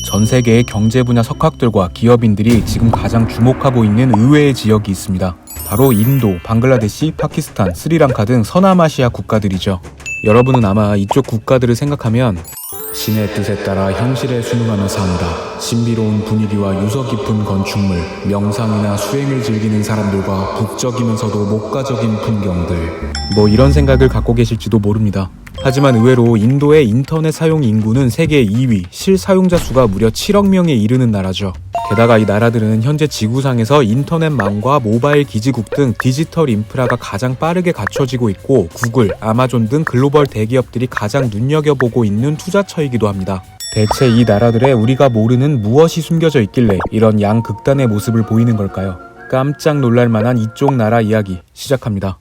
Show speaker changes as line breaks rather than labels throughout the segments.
전 세계의 경제 분야 석학들과 기업인들이 지금 가장 주목하고 있는 의외의 지역이 있습니다. 바로 인도, 방글라데시, 파키스탄, 스리랑카 등 서남아시아 국가들이죠. 여러분은 아마 이쪽 국가들을 생각하면 신의 뜻에 따라 현실에 순응하며 산다. 신비로운 분위기와 유서 깊은 건축물, 명상이나 수행을 즐기는 사람들과 북적이면서도 목가적인 풍경들. 이런 생각을 갖고 계실지도 모릅니다. 하지만 의외로 인도의 인터넷 사용 인구는 세계 2위, 실사용자 수가 무려 7억 명에 이르는 나라죠. 게다가 이 나라들은 현재 지구상에서 인터넷망과 모바일 기지국 등 디지털 인프라가 가장 빠르게 갖춰지고 있고 구글, 아마존 등 글로벌 대기업들이 가장 눈여겨보고 있는 투자처이기도 합니다. 대체 이 나라들에 우리가 모르는 무엇이 숨겨져 있길래 이런 양극단의 모습을 보이는 걸까요? 깜짝 놀랄만한 이쪽 나라 이야기 시작합니다.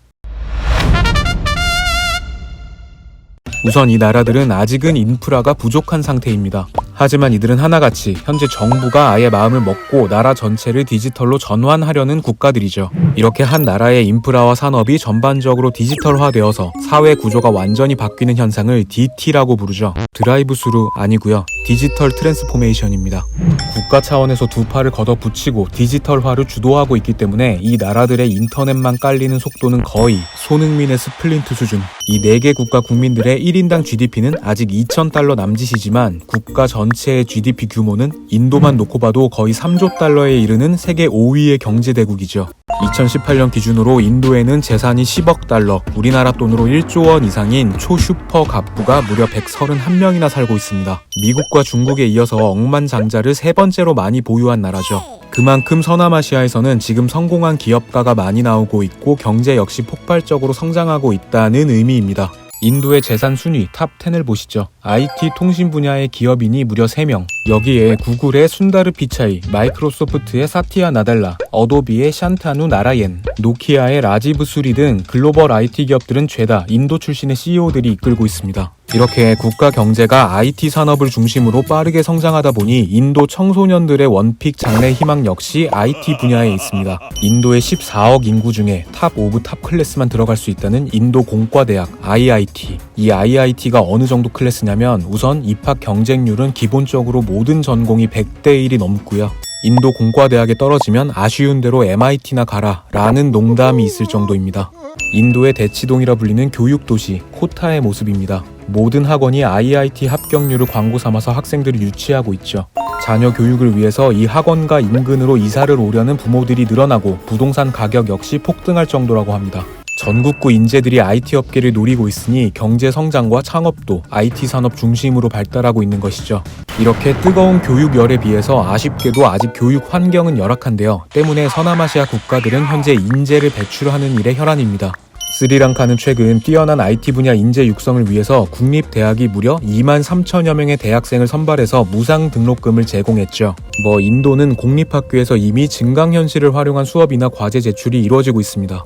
우선 이 나라들은 아직은 인프라가 부족한 상태입니다. 하지만 이들은 하나같이 현재 정부가 아예 마음을 먹고 나라 전체를 디지털로 전환하려는 국가들이죠. 이렇게 한 나라의 인프라와 산업이 전반적으로 디지털화되어서 사회 구조가 완전히 바뀌는 현상을 DT라고 부르죠. 드라이브 스루 아니고요. 디지털 트랜스포메이션입니다. 국가 차원에서 두 팔을 걷어붙이고 디지털화를 주도하고 있기 때문에 이 나라들의 인터넷만 깔리는 속도는 거의 손흥민의 스플린트 수준. 이 4개 국가 국민들의 1인당 GDP는 아직 2,000달러 남짓이지만 국가 전체의 GDP 규모는 인도만 놓고 봐도 거의 3조 달러에 이르는 세계 5위의 경제대국이죠. 2018년 기준으로 인도에는 재산이 10억 달러, 우리나라 돈으로 1조 원 이상인 초슈퍼 갑부가 무려 131명이나 살고 있습니다. 미국과 중국에 이어서 억만장자를 3번째로 많이 보유한 나라죠. 그만큼 서남아시아에서는 지금 성공한 기업가가 많이 나오고 있고 경제 역시 폭발적으로 성장하고 있다는 의미입니다. 인도의 재산 순위 탑10을 보시죠. IT 통신 분야의 기업인이 무려 3명. 여기에 구글의 순다르 피차이, 마이크로소프트의 사티아 나델라, 어도비의 샨타누 나라옌, 노키아의 라지브 수리 등 글로벌 IT 기업들은 죄다 인도 출신의 CEO들이 이끌고 있습니다. 이렇게 국가 경제가 IT 산업을 중심으로 빠르게 성장하다 보니 인도 청소년들의 원픽 장래 희망 역시 IT 분야에 있습니다. 인도의 14억 인구 중에 탑 오브 탑 클래스만 들어갈 수 있다는 인도 공과대학 IIT. 이 IIT가 어느 정도 클래스냐면 우선 입학 경쟁률은 기본적으로 모든 전공이 100대 1이 넘고요. 인도 공과대학에 떨어지면 아쉬운 대로 MIT나 가라 라는 농담이 있을 정도입니다. 인도의 대치동이라 불리는 교육도시 코타의 모습입니다. 모든 학원이 IIT 합격률을 광고 삼아서 학생들을 유치하고 있죠. 자녀 교육을 위해서 이 학원가 인근으로 이사를 오려는 부모들이 늘어나고 부동산 가격 역시 폭등할 정도라고 합니다. 전국구 인재들이 IT 업계를 노리고 있으니 경제 성장과 창업도 IT 산업 중심으로 발달하고 있는 것이죠. 이렇게 뜨거운 교육열에 비해서 아쉽게도 아직 교육 환경은 열악한데요. 때문에 서남아시아 국가들은 현재 인재를 배출하는 일에 혈안입니다. 스리랑카는 최근 뛰어난 IT 분야 인재 육성을 위해서 국립대학이 무려 2만 3천여 명의 대학생을 선발해서 무상 등록금을 제공했죠. 인도는 공립학교에서 이미 증강현실을 활용한 수업이나 과제 제출이 이루어지고 있습니다.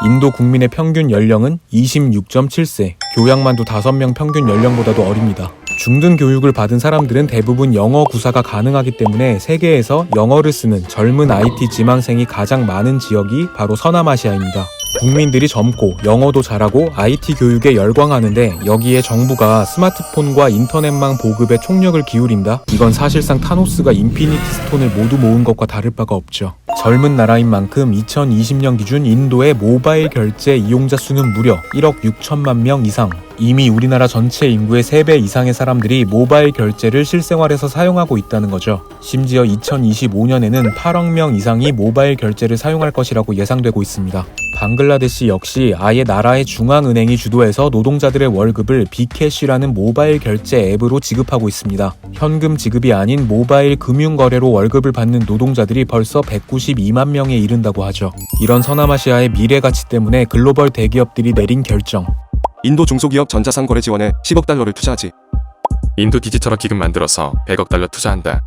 인도 국민의 평균 연령은 26.7세, 교양만도 5명 평균 연령보다도 어립니다. 중등 교육을 받은 사람들은 대부분 영어 구사가 가능하기 때문에 세계에서 영어를 쓰는 젊은 IT 지망생이 가장 많은 지역이 바로 서남아시아입니다. 국민들이 젊고 영어도 잘하고 IT 교육에 열광하는데 여기에 정부가 스마트폰과 인터넷망 보급에 총력을 기울인다? 이건 사실상 타노스가 인피니티 스톤을 모두 모은 것과 다를 바가 없죠. 젊은 나라인 만큼 2020년 기준 인도의 모바일 결제 이용자 수는 무려 1억 6천만 명 이상. 이미 우리나라 전체 인구의 3배 이상의 사람들이 모바일 결제를 실생활에서 사용하고 있다는 거죠. 심지어 2025년에는 8억 명 이상이 모바일 결제를 사용할 것이라고 예상되고 있습니다. 방글라데시 역시 아예 나라의 중앙은행이 주도해서 노동자들의 월급을 비캐시라는 모바일 결제 앱으로 지급하고 있습니다. 현금 지급이 아닌 모바일 금융거래로 월급을 받는 노동자들이 벌써 192만 명에 이른다고 하죠. 이런 서남아시아의 미래 가치 때문에 글로벌 대기업들이 내린 결정.
인도 중소기업 전자상 거래 지원에 10억 달러를 투자하지.
인도 디지털화 기금 만들어서 100억 달러 투자한다.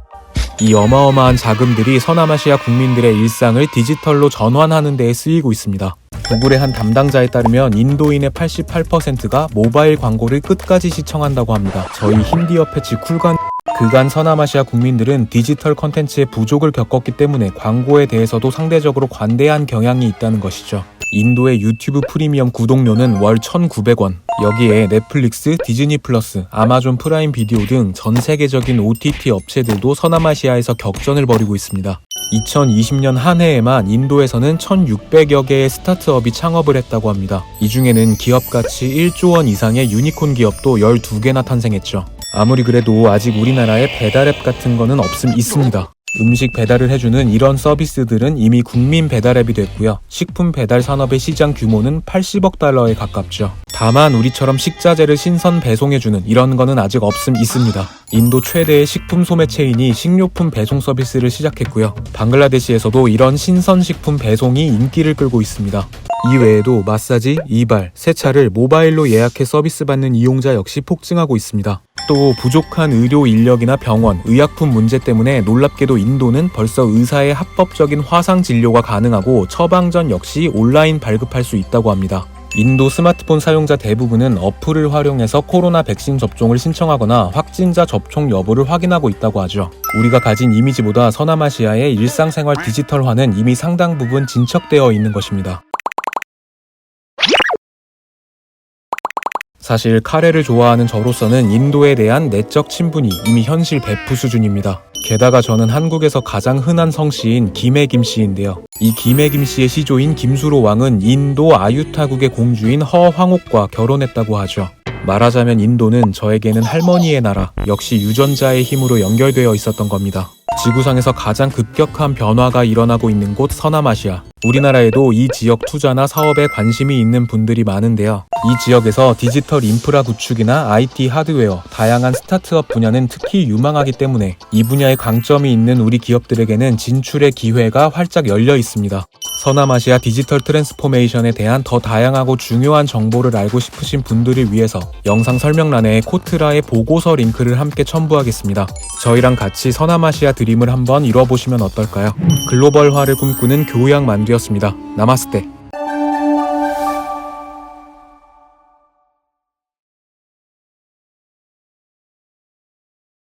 이 어마어마한 자금들이 서남아시아 국민들의 일상을 디지털로 전환하는 데에 쓰이고 있습니다. 구글의 한 담당자에 따르면 인도인의 88%가 모바일 광고를 끝까지 시청한다고 합니다. 저희 힌디어 패치 쿨간 그간 서남아시아 국민들은 디지털 컨텐츠의 부족을 겪었기 때문에 광고에 대해서도 상대적으로 관대한 경향이 있다는 것이죠. 인도의 유튜브 프리미엄 구독료는 월 1,900원. 여기에 넷플릭스, 디즈니 플러스, 아마존 프라임 비디오 등 전 세계적인 OTT 업체들도 서남아시아에서 격전을 벌이고 있습니다. 2020년 한 해에만 인도에서는 1,600여 개의 스타트업이 창업을 했다고 합니다. 이 중에는 기업 가치 1조 원 이상의 유니콘 기업도 12개나 탄생했죠. 아무리 그래도 아직 우리나라에 배달앱 같은 거는 있습니다. 음식 배달을 해주는 이런 서비스들은 이미 국민 배달앱이 됐고요. 식품 배달 산업의 시장 규모는 80억 달러에 가깝죠. 다만 우리처럼 식자재를 신선 배송해주는 이런 거는 아직 있습니다. 인도 최대의 식품 소매 체인이 식료품 배송 서비스를 시작했고요. 방글라데시에서도 이런 신선식품 배송이 인기를 끌고 있습니다. 이 외에도 마사지, 이발, 세차를 모바일로 예약해 서비스 받는 이용자 역시 폭증하고 있습니다. 또 부족한 의료 인력이나 병원, 의약품 문제 때문에 놀랍게도 인도는 벌써 의사의 합법적인 화상 진료가 가능하고 처방전 역시 온라인 발급할 수 있다고 합니다. 인도 스마트폰 사용자 대부분은 어플을 활용해서 코로나 백신 접종을 신청하거나 확진자 접촉 여부를 확인하고 있다고 하죠. 우리가 가진 이미지보다 서남아시아의 일상생활 디지털화는 이미 상당 부분 진척되어 있는 것입니다. 사실 카레를 좋아하는 저로서는 인도에 대한 내적 친분이 이미 현실 배프 수준입니다. 게다가 저는 한국에서 가장 흔한 성씨인 김해 김씨인데요. 이 김해 김씨의 시조인 김수로 왕은 인도 아유타국의 공주인 허황옥과 결혼했다고 하죠. 말하자면 인도는 저에게는 할머니의 나라, 역시 유전자의 힘으로 연결되어 있었던 겁니다. 지구상에서 가장 급격한 변화가 일어나고 있는 곳 서남아시아. 우리나라에도 이 지역 투자나 사업에 관심이 있는 분들이 많은데요. 이 지역에서 디지털 인프라 구축이나 IT 하드웨어, 다양한 스타트업 분야는 특히 유망하기 때문에 이 분야에 강점이 있는 우리 기업들에게는 진출의 기회가 활짝 열려 있습니다. 서남아시아 디지털 트랜스포메이션에 대한 더 다양하고 중요한 정보를 알고 싶으신 분들을 위해서 영상 설명란에 코트라의 보고서 링크를 함께 첨부하겠습니다. 저희랑 같이 서남아시아 드림을 한번 이뤄보시면 어떨까요? 글로벌화를 꿈꾸는 교양 만두였습니다. 나마스테.